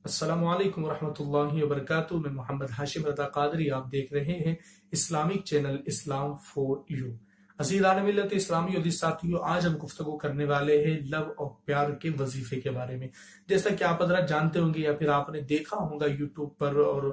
السلام علیکم ورحمۃ اللہ وبرکاتہ۔ میں محمد حاشم رضا قادری، آپ دیکھ رہے ہیں Islamic channel Islam for you. عزیزان ملت اسلامی اور ساتھیوں، آج ہم گفتگو کرنے والے ہیں لو اور پیار کے وظیفے کے بارے میں۔ جیسا کہ آپ حضرات جانتے ہوں گے یا پھر آپ نے دیکھا ہوگا یوٹیوب پر اور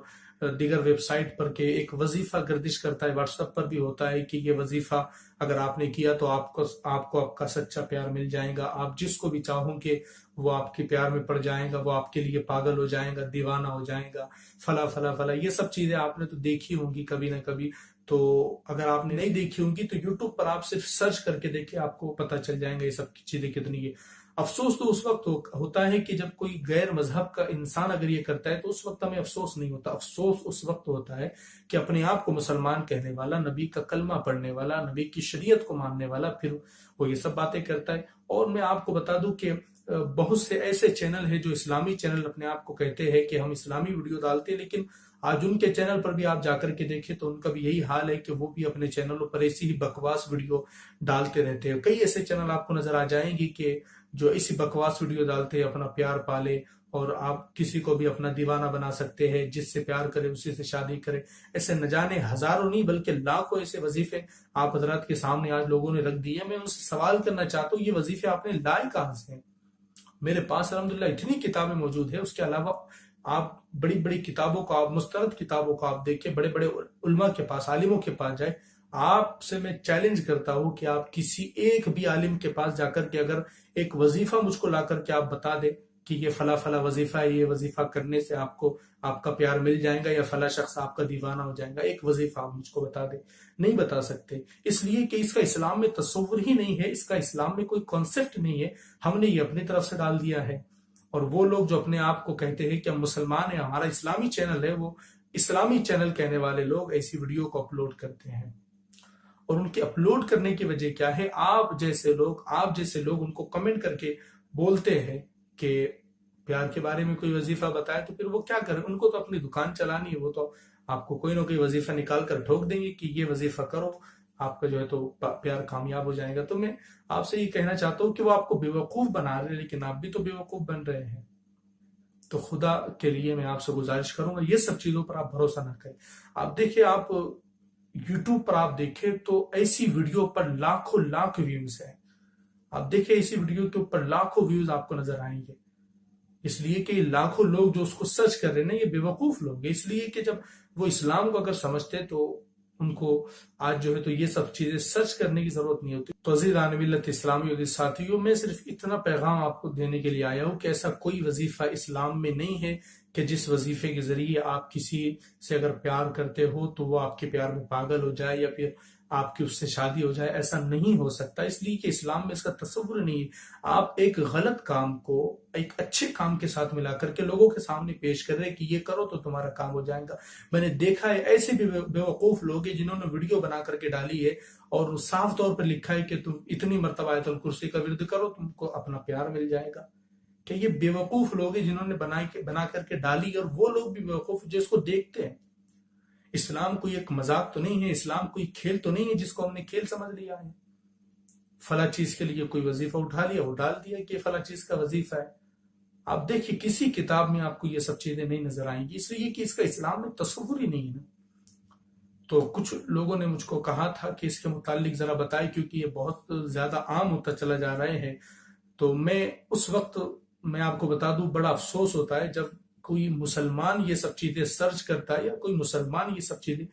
دیگر ویب سائٹ پر کہ ایک وظیفہ گردش کرتا ہے، واٹس ایپ پر بھی ہوتا ہے کہ یہ وظیفہ اگر آپ نے کیا تو آپ کو آپ کا سچا پیار مل جائے گا، آپ جس کو بھی چاہوں کہ وہ آپ کے پیار میں پڑ جائے گا، وہ آپ کے لیے پاگل ہو جائے گا، دیوانہ ہو جائے گا، فلا فلا فلا۔ یہ سب چیزیں آپ نے تو دیکھی ہوں گی کبھی نہ کبھی، تو اگر آپ نے نہیں دیکھی ہوں گی تو یوٹیوب پر آپ صرف سرچ کر کے دیکھیں، آپ کو پتہ چل جائیں گا یہ سب چیزیں کتنی ہے۔ افسوس تو اس وقت ہوتا ہے کہ جب کوئی غیر مذہب کا انسان اگر یہ کرتا ہے تو اس وقت ہمیں افسوس نہیں ہوتا، افسوس اس وقت ہوتا ہے کہ اپنے آپ کو مسلمان کہنے والا، نبی کا کلمہ پڑھنے والا، نبی کی شریعت کو ماننے والا، پھر وہ یہ سب باتیں کرتا ہے۔ اور میں آپ کو بتا دوں کہ بہت سے ایسے چینل ہیں جو اسلامی چینل اپنے آپ کو کہتے ہیں کہ ہم اسلامی ویڈیو ڈالتے ہیں، لیکن آج ان کے چینل پر بھی آپ جا کر کے دیکھیں تو ان کا بھی یہی حال ہے کہ وہ بھی اپنے چینلوں پر ایسی ہی بکواس ویڈیو ڈالتے رہتے ہیں۔ کئی ایسے چینل آپ کو نظر آ جائیں گے کہ جو ایسی بکواس ویڈیو ڈالتے ہیں، اپنا پیار پالے اور آپ کسی کو بھی اپنا دیوانہ بنا سکتے ہیں، جس سے پیار کرے اسی سے شادی کرے۔ ایسے نہ جانے ہزاروں نہیں بلکہ لاکھوں ایسے وظیفے آپ حضرات کے سامنے آج لوگوں نے رکھ دیے۔ میں ان سے سوال کرنا چاہتا ہوں، یہ وظیفے آپ نے لائے کہاں سے ہیں؟ میرے پاس الحمدللہ اتنی کتابیں موجود ہیں، اس کے علاوہ آپ بڑی بڑی کتابوں کو، آپ مستند کتابوں کو آپ دیکھیں، بڑے بڑے علماء کے پاس، عالموں کے پاس جائیں۔ آپ سے میں چیلنج کرتا ہوں کہ آپ کسی ایک بھی عالم کے پاس جا کر کے اگر ایک وظیفہ مجھ کو لا کر کے آپ بتا دیں کہ یہ فلا فلا وظیفہ ہے، یہ وظیفہ کرنے سے آپ کو آپ کا پیار مل جائے گا یا فلا شخص آپ کا دیوانہ ہو جائے گا، ایک وظیفہ آپ مجھ کو بتا دیں، نہیں بتا سکتے، اس لیے کہ اس کا اسلام میں تصور ہی نہیں ہے، اس کا اسلام میں کوئی کانسیپٹ نہیں ہے، ہم نے یہ اپنی طرف سے ڈال دیا ہے۔ اور وہ لوگ جو اپنے آپ کو کہتے ہیں کہ ہم مسلمان ہیں، ہمارا اسلامی چینل ہے، وہ اسلامی چینل کہنے والے لوگ ایسی ویڈیو کو اپلوڈ کرتے ہیں، اور ان کے اپلوڈ کرنے کی وجہ کیا ہے؟ آپ جیسے لوگ ان کو کمنٹ کر کے بولتے ہیں کہ پیار کے بارے میں کوئی وظیفہ بتائے، تو پھر وہ کیا کریں؟ ان کو تو اپنی دکان چلانی ہے، وہ تو آپ کو کوئی نہ کوئی وظیفہ نکال کر ٹھوک دیں گے کہ یہ وظیفہ کرو، آپ کا جو ہے تو پیار کامیاب ہو جائے گا۔ تو میں آپ سے یہ کہنا چاہتا ہوں کہ وہ آپ کو بیوقوف بنا رہے ہیں، لیکن آپ بھی تو بیوقوف بن رہے ہیں۔ تو خدا کے لیے میں آپ سے گزارش کروں گا یہ سب چیزوں پر آپ بھروسہ نہ کریں۔ آپ دیکھیں، آپ یوٹیوب پر آپ دیکھیں تو ایسی ویڈیو پر لاکھوں لاکھ ویوز ہیں، آپ دیکھیں ایسی ویڈیو کے اوپر لاکھوں ویوز آپ کو نظر آئیں گے، اس لیے کہ لاکھوں لوگ جو اس کو سرچ کر رہے ہیں یہ بیوقوف لوگ ہیں، اس لیے کہ جب وہ اسلام کو اگر سمجھتے تو ان کو آج جو ہے تو یہ سب چیزیں سرچ کرنے کی ضرورت نہیں ہوتی۔ تو عزیزان ملت اسلامی اور ساتھیوں، میں صرف اتنا پیغام آپ کو دینے کے لیے آیا ہوں کہ ایسا کوئی وظیفہ اسلام میں نہیں ہے کہ جس وظیفے کے ذریعے آپ کسی سے اگر پیار کرتے ہو تو وہ آپ کے پیار میں پاگل ہو جائے یا پھر آپ کی اس سے شادی ہو جائے، ایسا نہیں ہو سکتا، اس لیے کہ اسلام میں اس کا تصور نہیں ہے۔ آپ ایک غلط کام کو ایک اچھے کام کے ساتھ ملا کر کے لوگوں کے سامنے پیش کر رہے کہ یہ کرو تو تمہارا کام ہو جائے گا۔ میں نے دیکھا ہے ایسے بھی بیوقوف لوگ ہیں جنہوں نے ویڈیو بنا کر کے ڈالی ہے اور صاف طور پر لکھا ہے کہ تم اتنی مرتبہ آیت الکرسی کا ورد کرو، تم کو اپنا پیار مل جائے گا۔ کہ یہ بیوقوف لوگ ہیں جنہوں نے بنا کر کے ڈالی، اور وہ لوگ بھی بیوقوف جو اس کو دیکھتے ہیں۔ اسلام کوئی ایک مذاق تو نہیں ہے، اسلام کوئی کھیل تو نہیں ہے جس کو ہم نے کھیل سمجھ لیا ہے۔ فلاں چیز کے لیے کوئی وظیفہ اٹھا لیا، وہ ڈال دیا کہ فلاں چیز کا وظیفہ ہے۔ آپ دیکھیے کسی کتاب میں آپ کو یہ سب چیزیں نہیں نظر آئیں گی، اس لیے کہ اس کا اسلام میں تصور ہی نہیں ہے۔ تو کچھ لوگوں نے مجھ کو کہا تھا کہ اس کے متعلق ذرا بتائے، کیونکہ یہ بہت زیادہ عام ہوتا چلا جا رہے ہیں۔ تو میں اس وقت میں آپ کو بتا دوں بڑا افسوس ہوتا ہے جب کوئی مسلمان یہ سب چیزیں سرچ کرتا ہے یا کوئی مسلمان یہ سب چیزیں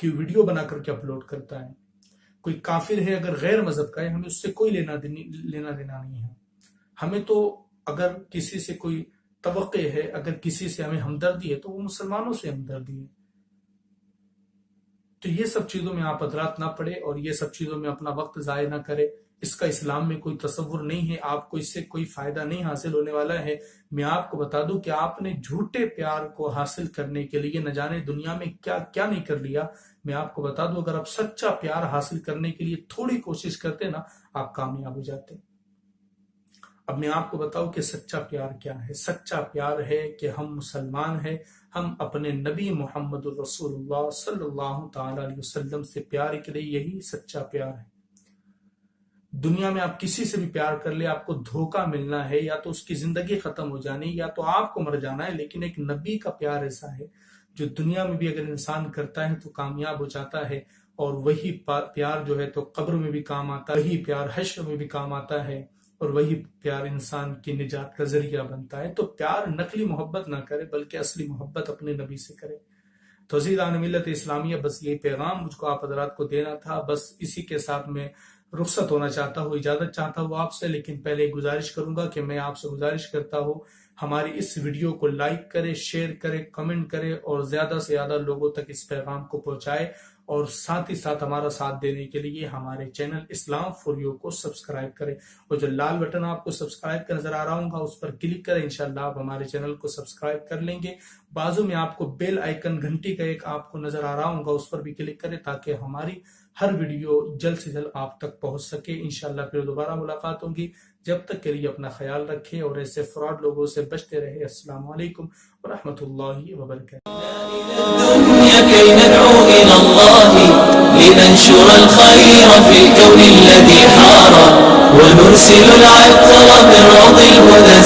کی ویڈیو بنا کر کے اپلوڈ کرتا ہے۔ کوئی کافر ہے اگر غیر مذہب کا ہے، ہمیں اس سے کوئی لینا دینا نہیں ہے۔ ہمیں تو اگر کسی سے کوئی توقع ہے، اگر کسی سے ہمیں ہمدردی ہے تو وہ مسلمانوں سے ہمدردی ہے۔ تو یہ سب چیزوں میں آپ حضرات نہ پڑے اور یہ سب چیزوں میں اپنا وقت ضائع نہ کرے، اس کا اسلام میں کوئی تصور نہیں ہے، آپ کو اس سے کوئی فائدہ نہیں حاصل ہونے والا ہے۔ میں آپ کو بتا دوں کہ آپ نے جھوٹے پیار کو حاصل کرنے کے لیے نہ جانے دنیا میں کیا کیا نہیں کر لیا۔ میں آپ کو بتا دوں اگر آپ سچا پیار حاصل کرنے کے لیے تھوڑی کوشش کرتے نا، آپ کامیاب ہو جاتے۔ اب میں آپ کو بتاؤں کہ سچا پیار کیا ہے۔ سچا پیار ہے کہ ہم مسلمان ہیں، ہم اپنے نبی محمد الرسول اللہ صلی اللہ تعالی علیہ وسلم سے پیار کے لیے، یہی سچا پیار ہے۔ دنیا میں آپ کسی سے بھی پیار کر لے، آپ کو دھوکہ ملنا ہے، یا تو اس کی زندگی ختم ہو جانی، یا تو آپ کو مر جانا ہے، لیکن ایک نبی کا پیار ایسا ہے جو دنیا میں بھی اگر انسان کرتا ہے تو کامیاب ہو جاتا ہے، اور وہی پیار جو ہے تو قبر میں بھی کام آتا ہے، وہی پیار حشر میں بھی کام آتا ہے، اور وہی پیار انسان کی نجات کا ذریعہ بنتا ہے۔ تو پیار نقلی محبت نہ کرے بلکہ اصلی محبت اپنے نبی سے کرے۔ تو عزیزان ملت اسلامیہ، بس یہ پیغام مجھ کو آپ حضرات کو دینا تھا، بس اسی کے ساتھ میں رخصت ہونا چاہتا ہوں، اجازت چاہتا ہوں آپ سے، لیکن پہلے گزارش کروں گا کہ میں آپ سے گزارش کرتا ہوں ہماری اس ویڈیو کو لائک کرے، شیئر کرے، کمنٹ کرے، اور زیادہ سے زیادہ لوگوں تک اس پیغام کو پہنچائے، اور ساتھ ہی ساتھ ہمارا ساتھ دینے کے لیے ہمارے چینل اسلام فور یو کو سبسکرائب کریں، اور جو لال بٹن آپ کو سبسکرائب کا نظر آ رہا ہوں گا اس پر کلک کریں، انشاءاللہ آپ ہمارے چینل کو سبسکرائب کر لیں گے۔ بازو میں آپ کو بیل آئیکن گھنٹی کا ایک آپ کو نظر آ رہا ہوں گا، اس پر بھی کلک کریں تاکہ ہماری ہر ویڈیو جلد سے جلد آپ تک پہنچ سکے۔ انشاءاللہ پھر دوبارہ ملاقات ہوگی، جب تک کے لیے اپنا خیال رکھیں اور ایسے فراڈ لوگوں سے بچتے رہے۔ السلام علیکم ورحمۃ اللہ وبرکاتہ۔ الدنيا كي ندعو إلى الله لننشر الخير في الكون الذي حار ونرسل العطر من روض الهدى